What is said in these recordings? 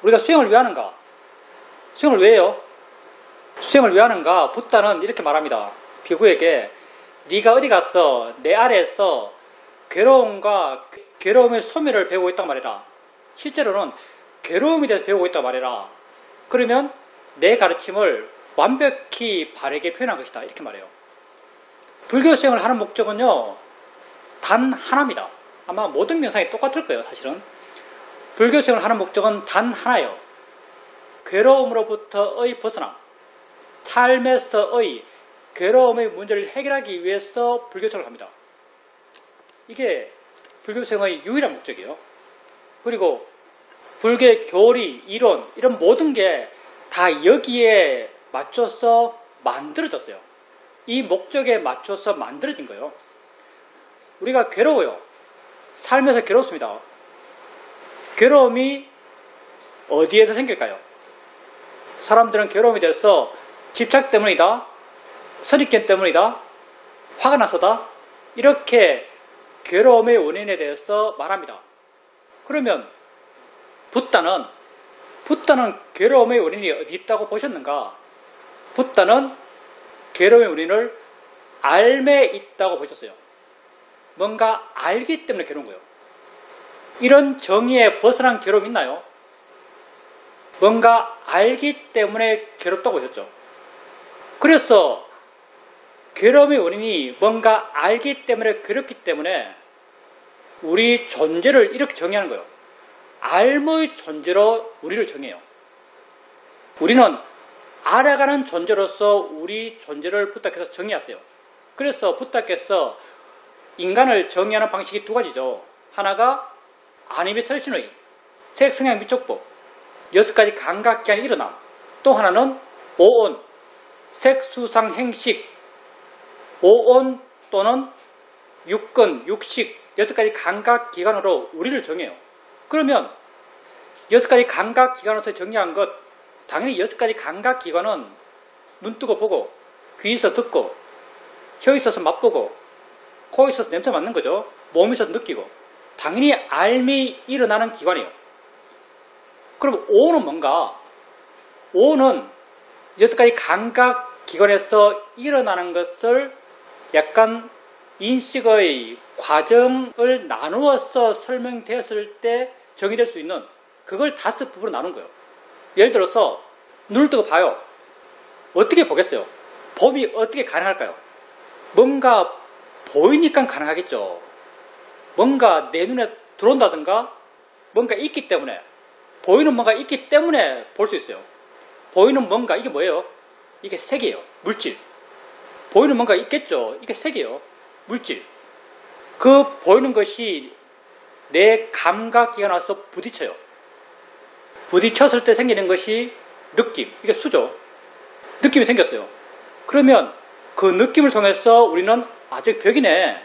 우리가 수행을 왜 하는가? 수행을 왜 해요? 수행을 왜 하는가? 붓다는 이렇게 말합니다. 비구에게 네가 어디 갔어? 내 아래에서 괴로움과 괴로움의 소멸을 배우고 있단 말이라. 실제로는 괴로움에 대해서 배우고 있단 말이라. 그러면 내 가르침을 완벽히 바르게 표현한 것이다. 이렇게 말해요. 불교 수행을 하는 목적은요, 단 하나입니다. 아마 모든 명상이 똑같을 거예요, 사실은. 불교 수행을 하는 목적은 단 하나예요. 괴로움으로부터의 벗어남. 삶에서의 괴로움의 문제를 해결하기 위해서 불교 수행을 합니다. 이게 불교 수행의 유일한 목적이에요. 그리고 불교의 교리, 이론, 이런 모든 게 다 여기에 맞춰서 만들어졌어요. 이 목적에 맞춰서 만들어진 거예요. 우리가 괴로워요. 삶에서 괴롭습니다. 괴로움이 어디에서 생길까요? 사람들은 괴로움에 대해서 집착 때문이다, 선입견 때문이다, 화가 나서다, 이렇게 괴로움의 원인에 대해서 말합니다. 그러면 붓다는 괴로움의 원인이 어디 있다고 보셨는가? 붓다는 괴로움의 원인을 알매 있다고 보셨어요. 뭔가 알기 때문에 괴로운 거예요. 이런 정의에 벗어난 괴로움이 있나요? 뭔가 알기 때문에 괴롭다고 보셨죠. 그래서 괴로움의 원인이 뭔가 알기 때문에 괴롭기 때문에 우리 존재를 이렇게 정의하는 거예요. 알의 존재로 우리를 정해요. 우리는 알아가는 존재로서 우리 존재를 붓다께서 정의하세요. 그래서 붓다께서 인간을 정의하는 방식이 두 가지죠. 하나가 아니미 설신의 색성향 미촉법, 6가지 감각기한이 일어남. 또 하나는 오온, 색수상 행식, 오온 또는 육근, 육식, 6가지 감각기관으로 우리를 정해요. 그러면 6가지 감각기관으로서 정의한 것, 당연히 6가지 감각기관은 눈 뜨고 보고, 귀 있어서 듣고, 혀 있어서 맛보고, 코 있어서 냄새 맡는 거죠. 몸 있어서 느끼고. 당연히 알미 일어나는 기관이에요. 그럼 오는 뭔가? 오는 6가지 감각기관에서 일어나는 것을 약간 인식의 과정을 나누어서 설명되었을 때 정의될 수 있는, 그걸 5부분으로 나눈 거예요. 예를 들어서 눈을 뜨고 봐요. 어떻게 보겠어요? 범이 어떻게 가능할까요? 뭔가 보이니까 가능하겠죠. 뭔가 내 눈에 들어온다든가 뭔가 있기 때문에, 보이는 뭔가 있기 때문에 볼 수 있어요. 보이는 뭔가, 이게 뭐예요? 이게 색이에요. 물질. 보이는 뭔가 있겠죠. 이게 색이에요. 물질. 그 보이는 것이 내 감각기가 나서 부딪혀요. 부딪혔을 때 생기는 것이 느낌. 이게 수죠. 느낌이 생겼어요. 그러면 그 느낌을 통해서 우리는 저기 벽이네,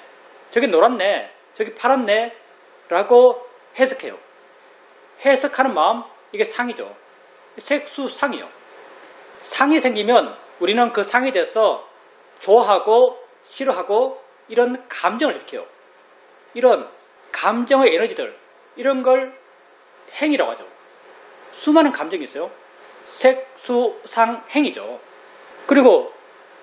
저기 노랗네, 저기 파랗네 라고 해석해요. 해석하는 마음, 이게 상이죠. 색수상이요. 상이 생기면 우리는 그 상에 대해서 좋아하고 싫어하고 이런 감정을 일으켜요. 이런 감정의 에너지들, 이런 걸 행이라고 하죠. 수많은 감정이 있어요. 색수상 행이죠. 그리고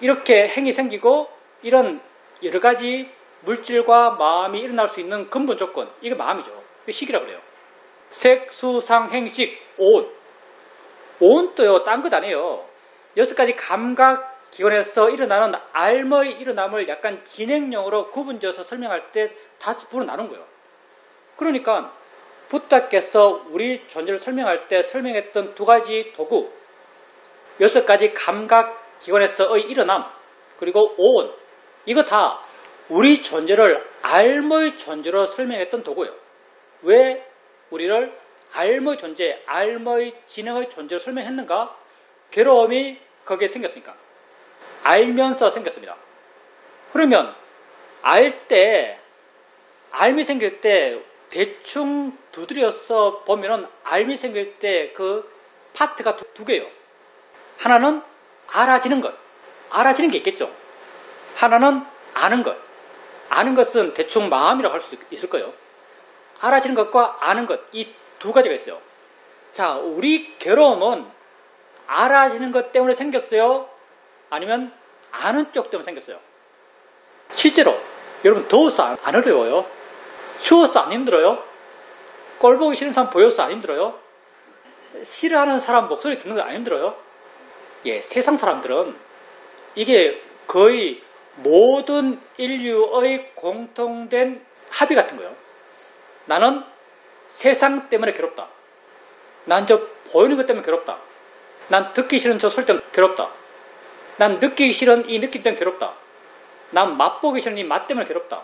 이렇게 행이 생기고 이런 여러 가지 물질과 마음이 일어날 수 있는 근본 조건, 이게 마음이죠. 이게 식이라고 그래요. 색수상 행식, 오온. 오온도요, 딴 것 아니에요. 6가지 감각기관에서 일어나는 알의 일어남을 약간 진행형으로 구분지어서 설명할 때 5부로 나눈 거예요. 그러니까 붓다께서 우리 존재를 설명할 때 설명했던 2가지 도구, 6가지 감각기관에서의 일어남, 그리고 오온, 이거 다 우리 존재를 알의 존재로 설명했던 도구예요. 왜 우리를 알의 존재, 알의 진행의 존재로 설명했는가? 괴로움이 거기에 생겼으니까. 알면서 생겼습니다. 그러면 알미 생길 때 대충 두드려서 보면은 알미 생길 때 그 파트가 두 개예요. 하나는 알아지는 것, 알아지는 게 있겠죠. 하나는 아는 것. 아는 것은 대충 마음이라고 할 수 있을 거예요. 알아지는 것과 아는 것, 이 2가지가 있어요. 자, 우리 괴로움은 알아지는 것 때문에 생겼어요? 아니면 아는 쪽 때문에 생겼어요? 실제로 여러분 더워서 안 어려워요? 추워서 안 힘들어요? 꼴 보기 싫은 사람 보여서 안 힘들어요? 싫어하는 사람 목소리 듣는 거 안 힘들어요? 예, 세상 사람들은 이게 거의 모든 인류의 공통된 합의 같은 거예요. 나는 세상 때문에 괴롭다. 난 저 보이는 것 때문에 괴롭다. 난 듣기 싫은 저 소리 때문에 괴롭다. 난 느끼기 싫은 이 느낌 때문에 괴롭다. 난 맛보기 싫은 이 맛 때문에 괴롭다.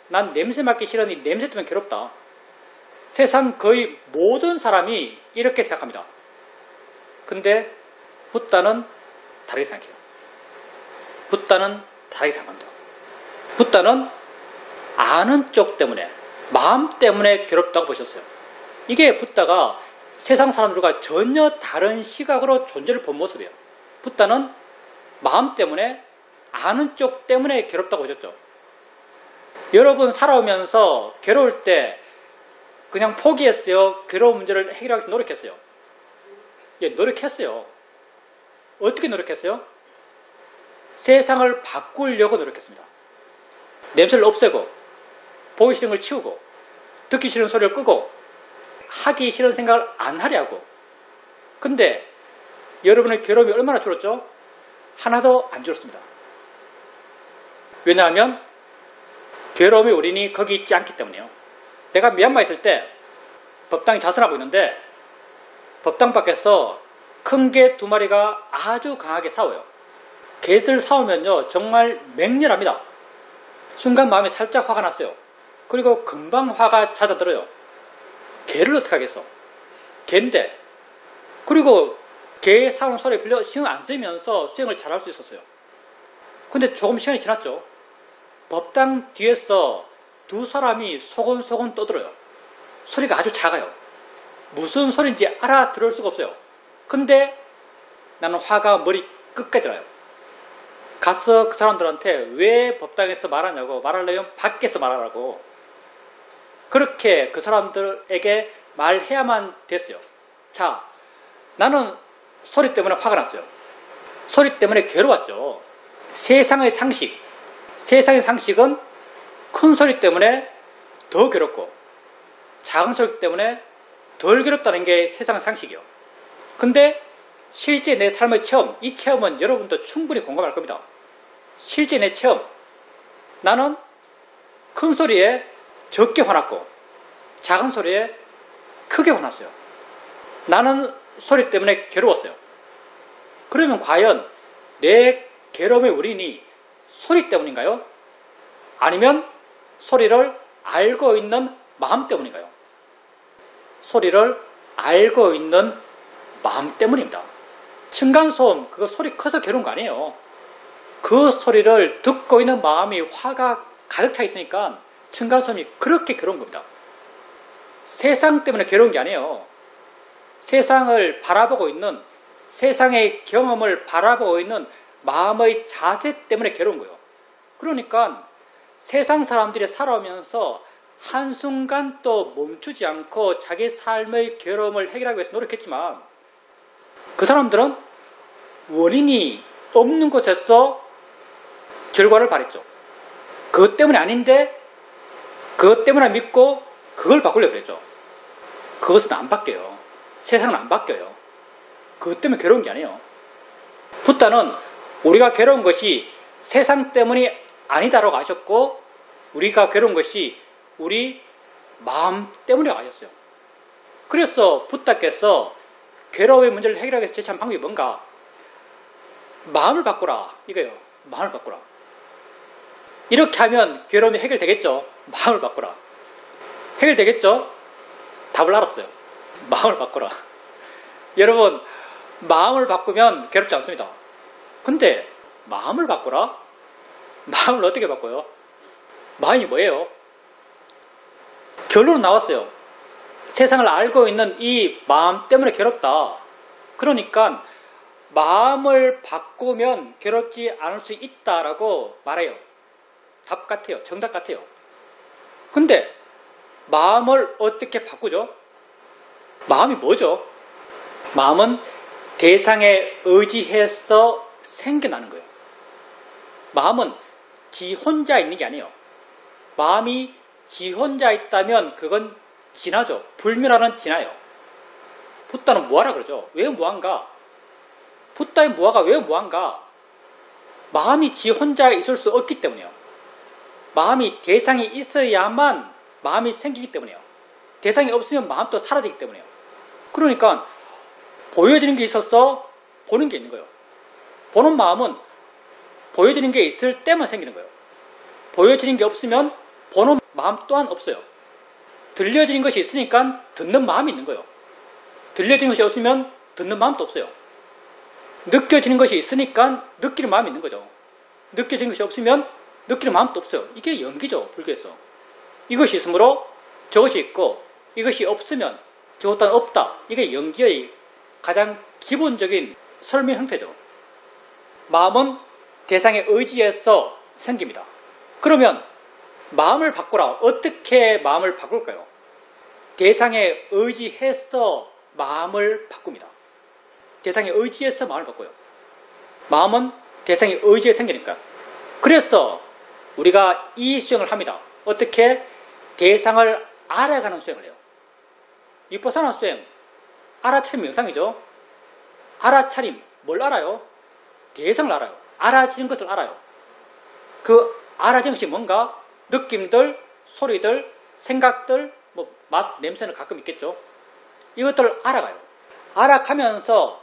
난 냄새 맡기 싫은 이 냄새 때문에 괴롭다. 세상 거의 모든 사람이 이렇게 생각합니다. 근데 붓다는 다르게 생각해요. 붓다는 다르게 생각합니다. 붓다는 아는 쪽 때문에, 마음 때문에 괴롭다고 보셨어요. 이게 붓다가 세상 사람들과 전혀 다른 시각으로 존재를 본 모습이에요. 붓다는 마음 때문에, 아는 쪽 때문에 괴롭다고 보셨죠. 여러분 살아오면서 괴로울 때 그냥 포기했어요? 괴로운 문제를 해결하기 위해서 노력했어요? 예, 노력했어요. 어떻게 노력했어요? 세상을 바꾸려고 노력했습니다. 냄새를 없애고, 보기 싫은 걸 치우고, 듣기 싫은 소리를 끄고, 하기 싫은 생각을 안 하려고. 근데 여러분의 괴로움이 얼마나 줄었죠? 하나도 안 줄었습니다. 왜냐하면 괴로움의 원인이 거기 있지 않기 때문이에요. 내가 미얀마에 있을 때 법당이 자선하고 있는데 법당 밖에서 큰 개 2마리가 아주 강하게 싸워요. 개들 싸우면요 정말 맹렬합니다. 순간 마음이 살짝 화가 났어요. 그리고 금방 화가 잦아들어요. 개를 어떻게 하겠어? 개인데. 그리고 개 싸우는 소리에 빌려 신경 안 쓰면서 수행을 잘할 수 있었어요. 근데 조금 시간이 지났죠. 법당 뒤에서 2 사람이 소곤소곤 떠들어요. 소리가 아주 작아요. 무슨 소리인지 알아들을 수가 없어요. 근데 나는 화가 머리 끝까지 나요. 가서 그 사람들한테 왜 법당에서 말하냐고, 말하려면 밖에서 말하라고. 그렇게 그 사람들에게 말해야만 됐어요. 자, 나는 소리 때문에 화가 났어요. 소리 때문에 괴로웠죠. 세상의 상식은 큰 소리 때문에 더 괴롭고 작은 소리 때문에 덜 괴롭다는 게 세상의 상식이에요. 근데 실제 내 삶의 체험, 이 체험은 여러분도 충분히 공감할 겁니다. 실제 내 체험, 나는 큰 소리에 적게 화났고 작은 소리에 크게 화났어요. 나는 소리 때문에 괴로웠어요. 그러면 과연 내 괴로움의 원인이 소리 때문인가요? 아니면 소리를 알고 있는 마음 때문인가요? 소리를 알고 있는 마음 때문입니다. 층간소음, 그거 소리 커서 괴로운 거 아니에요. 그 소리를 듣고 있는 마음이 화가 가득 차 있으니까 층간소음이 그렇게 괴로운 겁니다. 세상 때문에 괴로운 게 아니에요. 세상을 바라보고 있는, 세상의 경험을 바라보고 있는 마음의 자세 때문에 괴로운 거예요. 그러니까 세상 사람들이 살아오면서 한순간 또 멈추지 않고 자기 삶의 괴로움을 해결하기 위해서 노력했지만 그 사람들은 원인이 없는 곳에서 결과를 바랬죠. 그것 때문이 아닌데 그것 때문에 믿고 그걸 바꾸려고 그랬죠. 그것은 안 바뀌어요. 세상은 안 바뀌어요. 그것 때문에 괴로운 게 아니에요. 붓다는 우리가 괴로운 것이 세상 때문이 아니다라고 아셨고 우리가 괴로운 것이 우리 마음 때문에 아셨어요. 그래서 붓다께서 괴로움의 문제를 해결하기 위해서 제시한 방법이 뭔가? 마음을 바꾸라 이거예요. 마음을 바꾸라. 이렇게 하면 괴로움이 해결되겠죠. 마음을 바꾸라. 해결되겠죠? 답을 알았어요. 마음을 바꾸라. 여러분 마음을 바꾸면 괴롭지 않습니다. 근데 마음을 바꾸라? 마음을 어떻게 바꿔요? 마음이 뭐예요? 결론은 나왔어요. 세상을 알고 있는 이 마음 때문에 괴롭다. 그러니까 마음을 바꾸면 괴롭지 않을 수 있다라고 말해요. 답 같아요. 정답 같아요. 근데 마음을 어떻게 바꾸죠? 마음이 뭐죠? 마음은 대상에 의지해서 생겨나는 거예요. 마음은 지 혼자 있는 게 아니에요. 마음이 지 혼자 있다면 그건 진하죠. 불멸하는 진하예요. 붓다는 무아라 그러죠. 왜 무아인가? 붓다의 무아가 왜 무아인가? 마음이 지 혼자 있을 수 없기 때문이에요. 마음이 대상이 있어야만 마음이 생기기 때문이에요. 대상이 없으면 마음도 사라지기 때문이에요. 그러니까 보여지는 게 있어서 보는 게 있는 거예요. 보는 마음은 보여지는 게 있을 때만 생기는 거예요. 보여지는 게 없으면 보는 마음 또한 없어요. 들려지는 것이 있으니까 듣는 마음이 있는 거예요. 들려지는 것이 없으면 듣는 마음도 없어요. 느껴지는 것이 있으니까 느끼는 마음이 있는 거죠. 느껴지는 것이 없으면 느끼는 마음도 없어요. 이게 연기죠, 불교에서. 이것이 있으므로 저것이 있고 이것이 없으면 저것 또한 없다. 이게 연기의 가장 기본적인 설명 형태죠. 마음은 대상에 의지해서 생깁니다. 그러면 마음을 바꾸라. 어떻게 마음을 바꿀까요? 대상에 의지해서 마음을 바꿉니다. 대상에 의지해서 마음을 바꿔요. 마음은 대상에 의지해 생기니까. 그래서 우리가 이 수행을 합니다. 어떻게? 대상을 알아가는 수행을 해요. 위파사나 수행, 알아차림 명상이죠. 알아차림, 뭘 알아요? 대상을 알아요. 알아지는 것을 알아요. 그 알아지는 것이 뭔가? 느낌들, 소리들, 생각들, 맛, 냄새는 가끔 있겠죠. 이것들을 알아가요. 알아가면서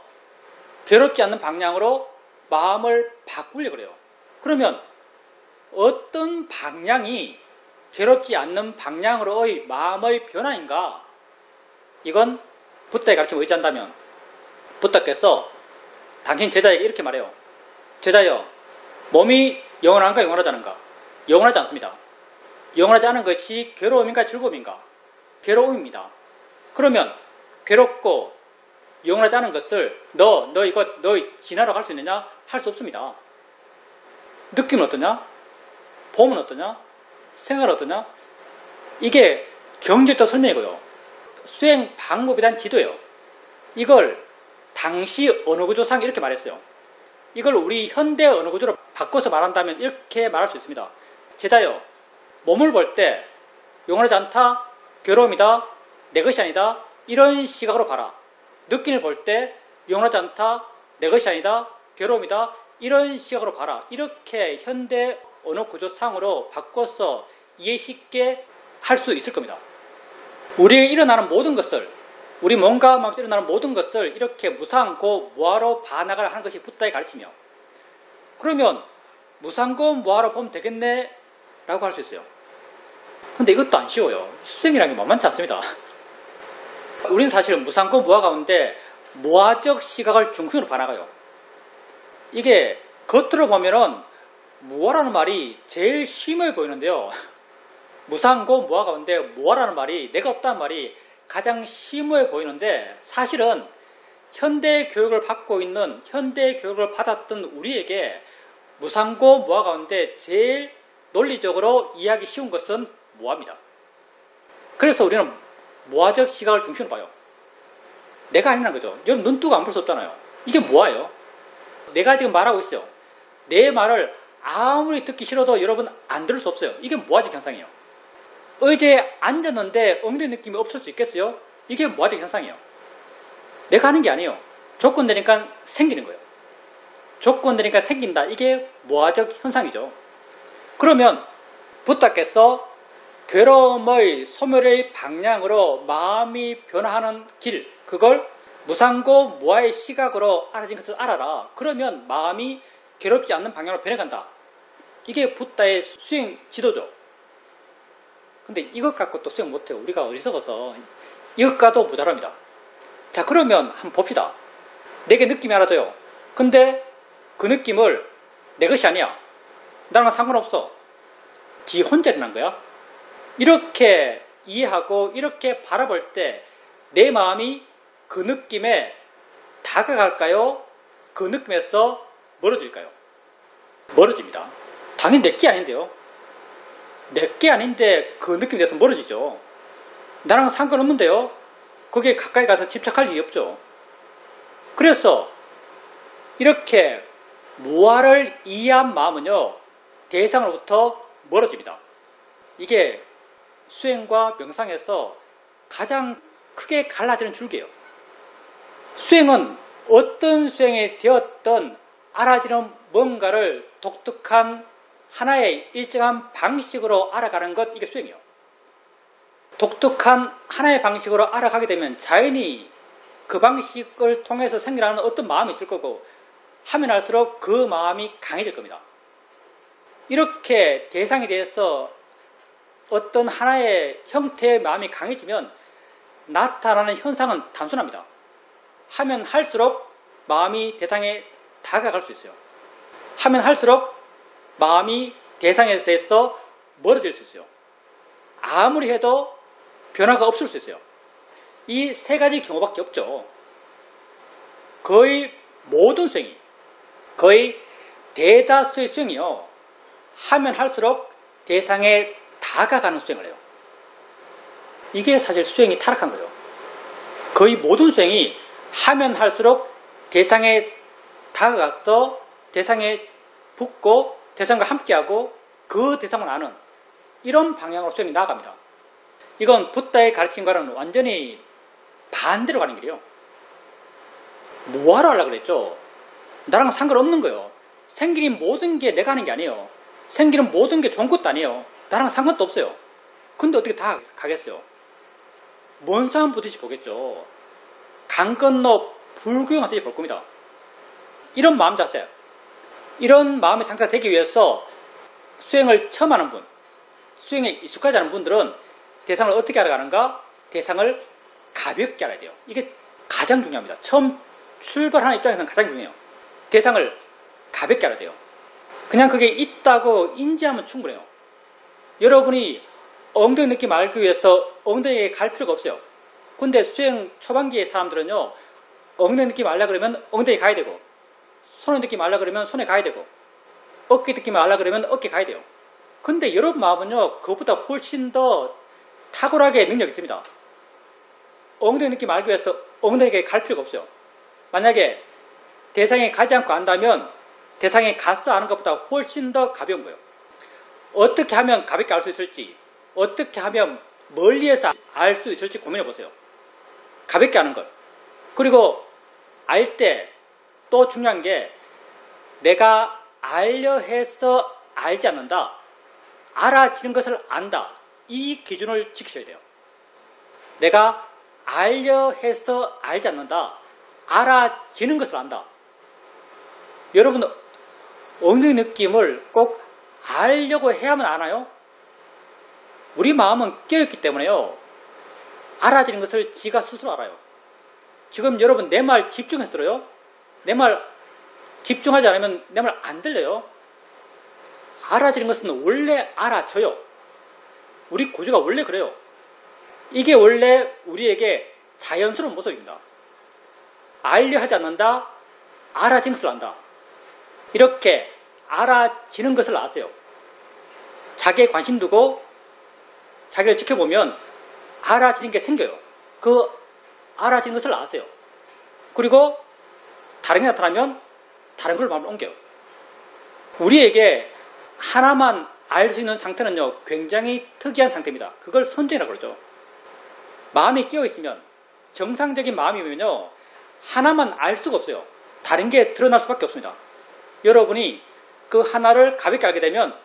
괴롭지 않는 방향으로 마음을 바꾸려고 그래요. 그러면 어떤 방향이 괴롭지 않는 방향으로의 마음의 변화인가? 이건 붓다의 가르침을 의지한다면 붓다께서 당신 제자에게 이렇게 말해요. 제자여, 몸이 영원한가 영원하지 않은가? 영원하지 않습니다. 영원하지 않은 것이 괴로움인가 즐거움인가? 괴로움입니다. 그러면 괴롭고 영원하지 않은 것을 너 진화로 갈 수 있느냐? 할 수 없습니다. 느낌은 어떠냐? 봄은 어떠냐? 생활은 어떠냐? 이게 경제적 설명이고요. 수행 방법에 대한 지도예요. 이걸 당시 언어구조상 이렇게 말했어요. 이걸 우리 현대 언어구조로 바꿔서 말한다면 이렇게 말할 수 있습니다. 제자여, 몸을 볼 때 영원하지 않다, 괴로움이다, 내 것이 아니다, 이런 시각으로 봐라. 느낌을 볼 때 영원하지 않다, 내 것이 아니다, 괴로움이다, 이런 시각으로 봐라. 이렇게 현대 언어구조상으로 바꿔서 이해 쉽게 할 수 있을 겁니다. 우리에 일어나는 모든 것을, 우리 몸과 마음에서 일어나는 모든 것을 이렇게 무상고 무아로 봐나가라 하는 것이 붓다의 가르침이요. 그러면 무상고 무아로 보면 되겠네 라고 할 수 있어요. 근데 이것도 안 쉬워요. 수행이라는 게 만만치 않습니다. 우리는 사실은 무상고 무아 가운데 무아적 시각을 중심으로 봐나가요. 이게 겉으로 보면은 무아라는 말이 제일 심해 보이는데요. 무상고 무아 가운데 무아라는 말이, 내가 없다는 말이 가장 심오해 보이는데 사실은 현대 교육을 받고 있는, 현대 교육을 받았던 우리에게 무상고 무아 가운데 제일 논리적으로 이해하기 쉬운 것은 무아입니다. 그래서 우리는 무아적 시각을 중심으로 봐요. 내가 아니라는 거죠. 여러분 눈 뜨고 안 볼 수 없잖아요. 이게 무아예요. 내가 지금 말하고 있어요. 내 말을 아무리 듣기 싫어도 여러분 안 들을 수 없어요. 이게 무아적 현상이에요. 의자에 앉았는데 엉덩이 느낌이 없을 수 있겠어요? 이게 무아적 현상이에요. 내가 하는 게 아니에요. 조건 되니까 생기는 거예요. 조건 되니까 생긴다. 이게 무아적 현상이죠. 그러면 붓다께서 괴로움의 소멸의 방향으로 마음이 변화하는 길, 그걸 무상고 무아의 시각으로 알아진 것을 알아라. 그러면 마음이 괴롭지 않는 방향으로 변해간다. 이게 붓다의 수행 지도죠. 근데 이것 갖고 또 수행 못해요. 우리가 어리석어서 이것과도 모자랍니다. 자, 그러면 한번 봅시다. 내게 느낌이 알아져요. 근데 그 느낌을 내 것이 아니야. 나랑 상관없어. 지 혼자 일어난 거야. 이렇게 이해하고 이렇게 바라볼 때 내 마음이 그 느낌에 다가갈까요? 그 느낌에서 멀어질까요? 멀어집니다. 당연히 내게 아닌데요. 내게 아닌데 그 느낌에 대해서 멀어지죠. 나랑 상관없는데요. 거기에 가까이 가서 집착할 일이 없죠. 그래서 이렇게 무아를 이해한 마음은요, 대상으로부터 멀어집니다. 이게 수행과 명상에서 가장 크게 갈라지는 줄기예요. 수행은 어떤 수행이 되었던 알아지는 뭔가를 독특한 하나의 일정한 방식으로 알아가는 것, 이게 수행이에요. 독특한 하나의 방식으로 알아가게 되면 자연히 그 방식을 통해서 생겨나는 어떤 마음이 있을 거고, 하면 할수록 그 마음이 강해질 겁니다. 이렇게 대상에 대해서 어떤 하나의 형태의 마음이 강해지면 나타나는 현상은 단순합니다. 하면 할수록 마음이 대상에 다가갈 수 있어요. 하면 할수록 마음이 대상에 대해서 멀어질 수 있어요. 아무리 해도 변화가 없을 수 있어요. 이 세 가지 경우밖에 없죠. 거의 모든 수행이, 거의 대다수의 수행이요, 하면 할수록 대상에 다가가는 수행을 해요. 이게 사실 수행이 타락한 거죠. 거의 모든 수행이 하면 할수록 대상에 다가가서 대상에 붙고 대상과 함께하고 그 대상을 아는 이런 방향으로 수행이 나아갑니다. 이건 붓다의 가르침과는 완전히 반대로 가는 길이에요. 뭐하러 하려고 그랬죠? 나랑 상관없는 거예요. 생기는 모든 게 내가 하는 게 아니에요. 생기는 모든 게 좋은 것도 아니에요. 나랑 상관도 없어요. 근데 어떻게 다 가겠어요? 먼 산 보듯이 보겠죠. 강 건너 불구경 하듯이 볼 겁니다. 이런 마음 자세, 이런 마음의 상태가 되기 위해서 수행을 처음 하는 분, 수행에 익숙하지 않은 분들은 대상을 어떻게 알아가는가? 대상을 가볍게 알아야 돼요. 이게 가장 중요합니다. 처음 출발하는 입장에서는 가장 중요해요. 대상을 가볍게 알아야 돼요. 그냥 그게 있다고 인지하면 충분해요. 여러분이 엉덩이 느낌 알기 위해서 엉덩이에 갈 필요가 없어요. 근데 수행 초반기의 사람들은요, 엉덩이 느낌 알려 그러면 엉덩이 가야 되고, 손의 느낌 알려 그러면 손에 가야 되고, 어깨 느낌 알려 그러면 어깨 가야 돼요. 근데 여러분 마음은요, 그것보다 훨씬 더 탁월하게 능력이 있습니다. 엉덩이 느낌 알기 위해서 엉덩이에 갈 필요가 없어요. 만약에 대상에 가지 않고 안다면 대상에 가서 아는 것보다 훨씬 더 가벼운 거예요. 어떻게 하면 가볍게 알 수 있을지, 어떻게 하면 멀리에서 알 수 있을지 고민해 보세요. 가볍게 아는 것. 그리고 알 때 또 중요한 게, 내가 알려 해서 알지 않는다, 알아지는 것을 안다, 이 기준을 지키셔야 돼요. 내가 알려 해서 알지 않는다, 알아지는 것을 안다. 여러분, 엉덩이 느낌을 꼭 알려고 해야만 아나요? 우리 마음은 깨어있기 때문에요, 알아지는 것을 지가 스스로 알아요. 지금 여러분 내 말 집중해서 들어요? 내 말 집중하지 않으면 내 말 안 들려요? 알아지는 것은 원래 알아져요. 우리 구조가 원래 그래요. 이게 원래 우리에게 자연스러운 모습입니다. 알려 하지 않는다, 알아지는 것을 안다. 이렇게 알아지는 것을 아세요. 자기에 관심 두고 자기를 지켜보면 알아지는 게 생겨요. 그 알아지는 것을 아세요. 그리고 다른 게 나타나면 다른 걸 마음을 옮겨요. 우리에게 하나만 알 수 있는 상태는요, 굉장히 특이한 상태입니다. 그걸 선정이라고 그러죠. 마음이 깨어있으면, 정상적인 마음이면요, 하나만 알 수가 없어요. 다른 게 드러날 수밖에 없습니다. 여러분이 그 하나를 가볍게 알게 되면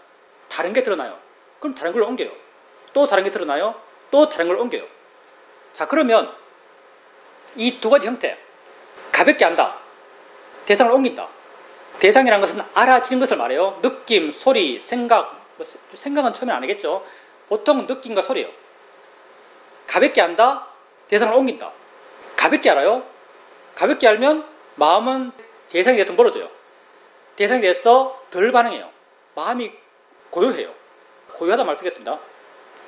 다른 게 드러나요. 그럼 다른 걸 옮겨요. 또 다른 게 드러나요. 또 다른 걸 옮겨요. 자, 그러면 이 두 가지 형태, 가볍게 안다, 대상을 옮긴다. 대상이라는 것은 알아지는 것을 말해요. 느낌, 소리, 생각. 생각은 처음엔 안 하겠죠. 보통 느낌과 소리예요. 가볍게 안다, 대상을 옮긴다. 가볍게 알아요. 가볍게 알면 마음은 대상에 대해서 멀어져요. 대상에 대해서 덜 반응해요. 마음이 고요해요. 고요하다 말 쓰겠습니다.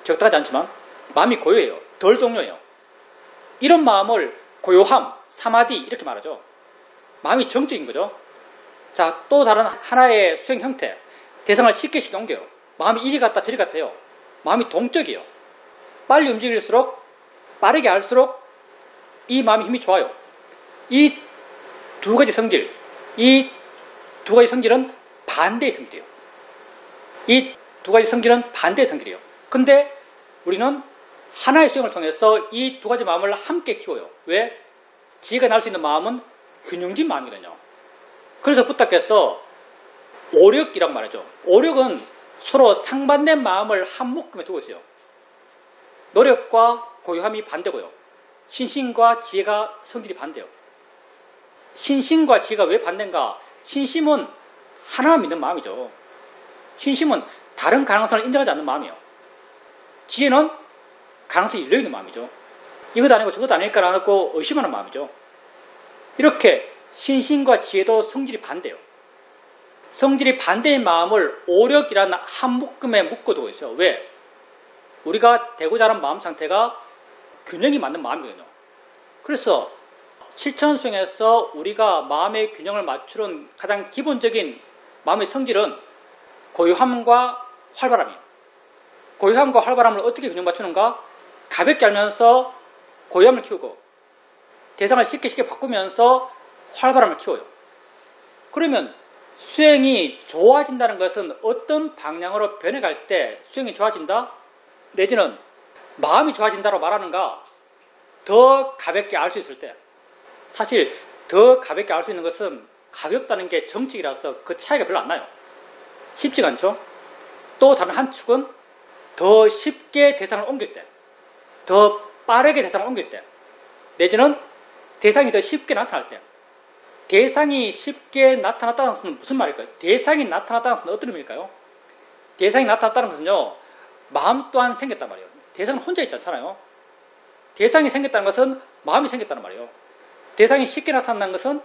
적당하지 않지만 마음이 고요해요. 덜 동요해요. 이런 마음을 고요함, 사마디 이렇게 말하죠. 마음이 정적인 거죠. 자, 또 다른 하나의 수행 형태, 대상을 쉽게 옮겨요. 마음이 이리 갔다 저리 갔대요. 마음이 동적이에요. 빨리 움직일수록, 빠르게 알수록 이 마음의 힘이 좋아요. 이 두 가지 성질, 이 두 가지 성질은 반대의 성질이에요. 이 두 가지 성질은 반대의 성질이에요. 근데 우리는 하나의 수행을 통해서 이 두 가지 마음을 함께 키워요. 왜? 지혜가 날 수 있는 마음은 균형진 마음이거든요. 그래서 부탁해서 오력이라고 말하죠. 오력은 서로 상반된 마음을 한 묶음에 두고 있어요. 노력과 고요함이 반대고요. 신심과 지혜가 성질이 반대요. 신심과 지혜가 왜 반대인가? 신심은 하나만 믿는 마음이죠. 신심은 다른 가능성을 인정하지 않는 마음이에요. 지혜는 가능성이 열려있는 마음이죠. 이것 아니고 저것 아닐까라고 의심하는 마음이죠. 이렇게 신심과 지혜도 성질이 반대예요. 성질이 반대인 마음을 오력이라는 한 묶음에 묶어두고 있어요. 왜? 우리가 되고자 하는 마음 상태가 균형이 맞는 마음이거든요. 그래서 실천수행에서 우리가 마음의 균형을 맞추는 가장 기본적인 마음의 성질은 고요함과 활발함이에요. 고요함과 활발함을 어떻게 균형 맞추는가? 가볍게 알면서 고요함을 키우고 대상을 쉽게 바꾸면서 활발함을 키워요. 그러면 수행이 좋아진다는 것은 어떤 방향으로 변해갈 때 수행이 좋아진다? 내지는 마음이 좋아진다고 말하는가? 더 가볍게 알 수 있을 때. 사실 더 가볍게 알 수 있는 것은 가볍다는 게 정직이라서 그 차이가 별로 안 나요. 쉽지가 않죠? 또 다른 한 축은 더 쉽게 대상을 옮길 때, 더 빠르게 대상을 옮길 때, 내지는 대상이 더 쉽게 나타날 때. 대상이 쉽게 나타났다는 것은 무슨 말일까요? 대상이 나타났다는 것은 어떤 의미일까요? 대상이 나타났다는 것은요, 마음 또한 생겼단 말이에요. 대상은 혼자 있지 않잖아요. 대상이 생겼다는 것은 마음이 생겼다는 말이에요. 대상이 쉽게 나타난다는 것은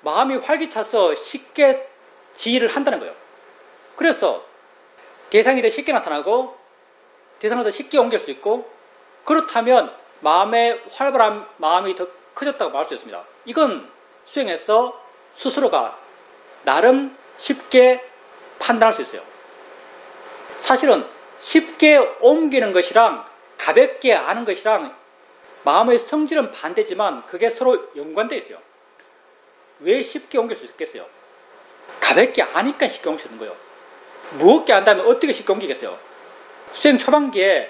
마음이 활기차서 쉽게 지휘를 한다는 거예요. 그래서 대상이 더 쉽게 나타나고 대상을 더 쉽게 옮길 수 있고 그렇다면 마음의 활발한 마음이 더 커졌다고 말할 수 있습니다. 이건 수행에서 스스로가 나름 쉽게 판단할 수 있어요. 사실은 쉽게 옮기는 것이랑 가볍게 아는 것이랑 마음의 성질은 반대지만 그게 서로 연관되어 있어요. 왜 쉽게 옮길 수 있겠어요? 가볍게 아니까 쉽게 옮길 수 있는 거예요. 무겁게 안다면 어떻게 쉽게 옮기겠어요? 수행 초반기에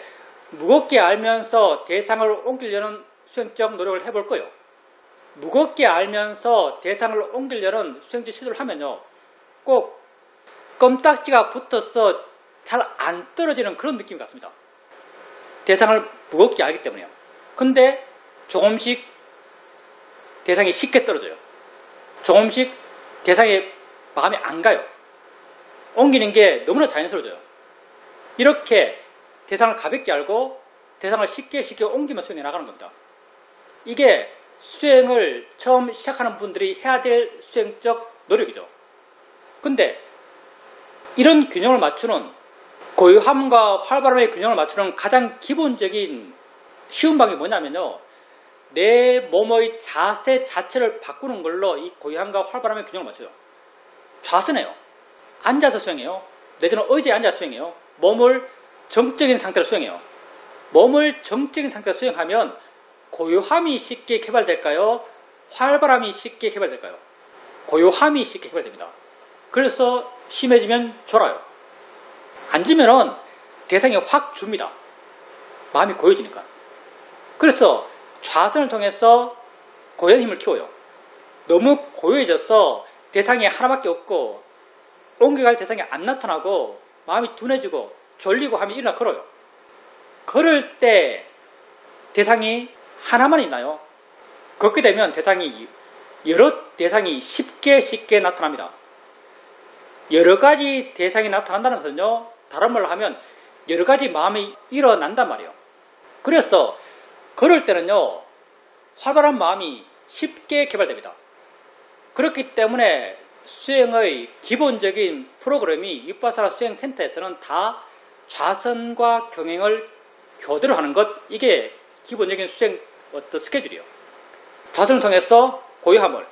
무겁게 알면서 대상을 옮기려는 수행적 노력을 해볼 거예요. 무겁게 알면서 대상을 옮기려는 수행적 시도를 하면요. 꼭 껌딱지가 붙어서 잘 안 떨어지는 그런 느낌이 같습니다. 대상을 무겁게 알기 때문에요. 근데 조금씩 대상이 쉽게 떨어져요. 조금씩 대상에 마음이 안 가요. 옮기는 게 너무나 자연스러워져요. 이렇게 대상을 가볍게 알고 대상을 쉽게 옮기면 수행해 나가는 겁니다. 이게 수행을 처음 시작하는 분들이 해야 될 수행적 노력이죠. 근데 이런 균형을 맞추는 고요함과 활발함의 균형을 맞추는 가장 기본적인 쉬운 방법이 뭐냐면요. 내 몸의 자세 자체를 바꾸는 걸로 이 고요함과 활발함의 균형을 맞춰요. 좌선해요. 앉아서 수행해요. 내지는 의자에 앉아서 수행해요. 몸을 정적인 상태로 수행해요. 몸을 정적인 상태로 수행하면 고요함이 쉽게 개발될까요? 활발함이 쉽게 개발될까요? 고요함이 쉽게 개발됩니다. 그래서 심해지면 졸아요. 앉으면은 대상이 확 줍니다. 마음이 고요지니까. 그래서 좌선을 통해서 고요한 힘을 키워요. 너무 고요해져서 대상이 하나밖에 없고 옮겨갈 대상이 안 나타나고 마음이 둔해지고 졸리고 하면 일어나 걸어요. 걸을 때 대상이 하나만 있나요? 걷게 되면 대상이 여러 대상이 쉽게 나타납니다. 여러 가지 대상이 나타난다는 것은요. 다른 말로 하면 여러 가지 마음이 일어난단 말이에요. 그래서 걸을 때는요. 활발한 마음이 쉽게 개발됩니다. 그렇기 때문에 수행의 기본적인 프로그램이 윗바사라 수행 센터에서는 다 좌선과 경행을 교대로 하는 것, 이게 기본적인 수행 스케줄이에요. 좌선을 통해서 고요함을,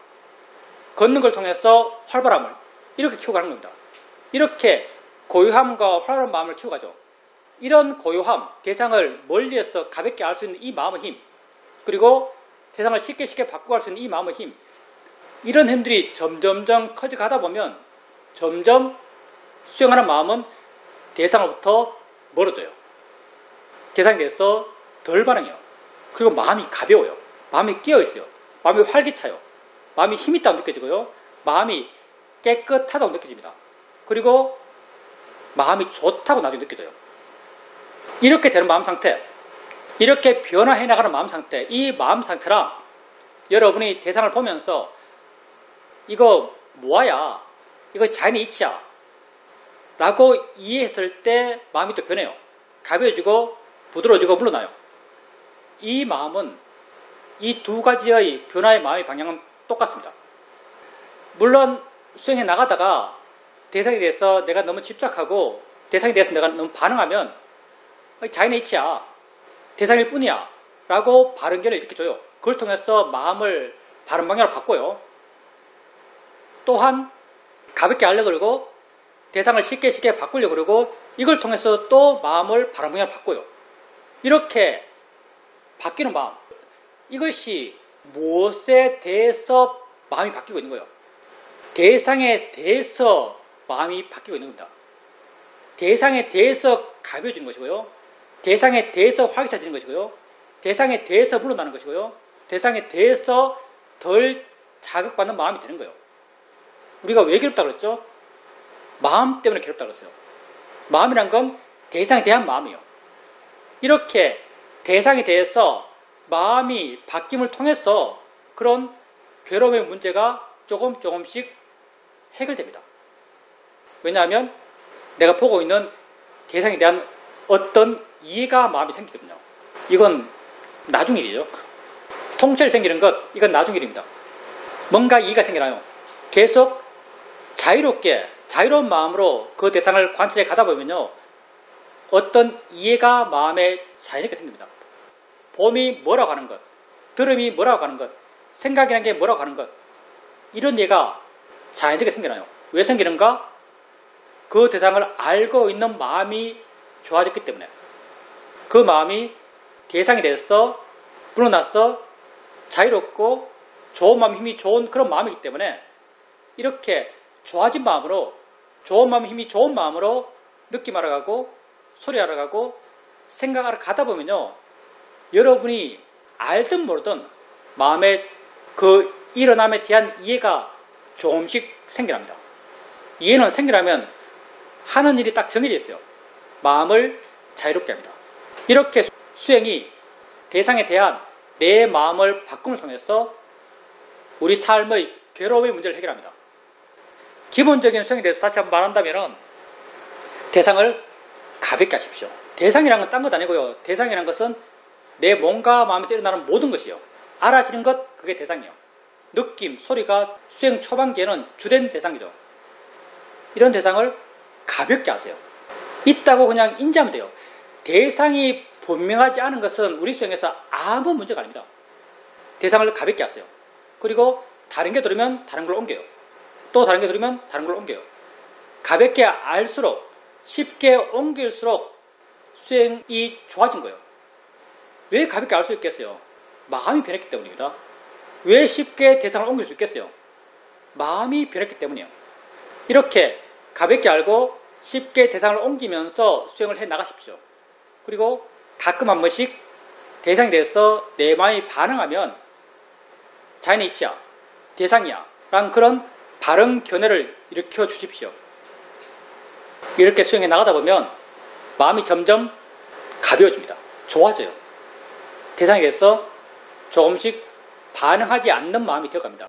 걷는 걸 통해서 활발함을 이렇게 키워가는 겁니다. 이렇게 고요함과 활발한 마음을 키워가죠. 이런 고요함, 대상을 멀리에서 가볍게 알 수 있는 이 마음의 힘, 그리고 대상을 쉽게 바꾸어 갈 수 있는 이 마음의 힘, 이런 힘들이 점점점 커져가다 보면 점점 수행하는 마음은 대상으로부터 멀어져요. 대상에 대해서 덜 반응해요. 그리고 마음이 가벼워요. 마음이 깨어있어요. 마음이 활기차요. 마음이 힘이 있다고 느껴지고요. 마음이 깨끗하다고 느껴집니다. 그리고 마음이 좋다고 나중에 느껴져요. 이렇게 되는 마음 상태, 이렇게 변화해 나가는 마음 상태, 이 마음 상태랑 여러분이 대상을 보면서 이거 뭐야? 이거 자연의 이치야? 라고 이해했을 때 마음이 또 변해요. 가벼워지고 부드러워지고 물러나요. 이 마음은 이 두 가지의 변화의 마음의 방향은 똑같습니다. 물론 수행해 나가다가 대상에 대해서 내가 너무 집착하고 대상에 대해서 내가 너무 반응하면 자연의 이치야, 대상일 뿐이야 라고 바른 견해를 일으켜줘요. 그걸 통해서 마음을 바른 방향으로 바꿔요. 또한 가볍게 하려고 그러고 대상을 쉽게 바꾸려고 그러고 이걸 통해서 또 마음을 바른 방향으로 바꿔요. 이렇게 바뀌는 마음, 이것이 무엇에 대해서 마음이 바뀌고 있는 거예요? 대상에 대해서 마음이 바뀌고 있는 겁니다. 대상에 대해서 가벼워지는 것이고요. 대상에 대해서 활기차지는 것이고요. 대상에 대해서 물러나는 것이고요. 대상에 대해서 덜 자극받는 마음이 되는 거예요. 우리가 왜 괴롭다고 그랬죠? 마음 때문에 괴롭다고 그랬어요. 마음이란 건 대상에 대한 마음이에요. 이렇게 대상에 대해서 마음이 바뀜을 통해서 그런 괴로움의 문제가 조금씩 해결됩니다. 왜냐하면 내가 보고 있는 대상에 대한 어떤 이해가 마음이 생기거든요. 이건 나중 일이죠. 통찰이 생기는 것, 이건 나중 일입니다. 뭔가 이해가 생기나요? 계속 자유로운 마음으로 그 대상을 관찰해 가다 보면요, 어떤 이해가 마음에 자연스럽게 생깁니다. 봄이 뭐라고 하는 것, 들음이 뭐라고 하는 것, 생각이라는 게 뭐라고 하는 것, 이런 이해가 자연스럽게 생기나요? 왜 생기는가? 그 대상을 알고 있는 마음이 좋아졌기 때문에, 그 마음이 대상에 대해서 불어나서 자유롭고 좋은 마음, 힘이 좋은 그런 마음이기 때문에 이렇게 좋아진 마음으로, 좋은 마음, 힘이 좋은 마음으로 느낌 알아가고 소리 알아가고 생각하러 가다 보면요, 여러분이 알든 모르든 마음의 그 일어남에 대한 이해가 조금씩 생겨납니다. 이해는 생기려면 하는 일이 딱 정해져 있어요. 마음을 자유롭게 합니다. 이렇게 수행이 대상에 대한 내 마음을 바꿈을 통해서 우리 삶의 괴로움의 문제를 해결합니다. 기본적인 수행에 대해서 다시 한번 말한다면 대상을 가볍게 하십시오. 대상이란 건 딴 것 아니고요. 대상이란 것은 내 몸과 마음에서 일어나는 모든 것이요. 알아지는 것, 그게 대상이에요. 느낌, 소리가 수행 초반기에는 주된 대상이죠. 이런 대상을 가볍게 하세요. 있다고 그냥 인지하면 돼요. 대상이 분명하지 않은 것은 우리 수행에서 아무 문제가 아닙니다. 대상을 가볍게 하세요. 그리고 다른 게 들으면 다른 걸 옮겨요. 또 다른 게 들으면 다른 걸 옮겨요. 가볍게 알수록, 쉽게 옮길수록 수행이 좋아진 거예요. 왜 가볍게 알 수 있겠어요? 마음이 변했기 때문입니다. 왜 쉽게 대상을 옮길 수 있겠어요? 마음이 변했기 때문이에요. 이렇게 가볍게 알고 쉽게 대상을 옮기면서 수행을 해 나가십시오. 그리고 가끔 한 번씩 대상에 대해서 내 마음이 반응하면 자연의 이치야, 대상이야 라는 그런 바른 견해를 일으켜 주십시오. 이렇게 수행해 나가다 보면 마음이 점점 가벼워집니다. 좋아져요. 대상에 대해서 조금씩 반응하지 않는 마음이 되어갑니다.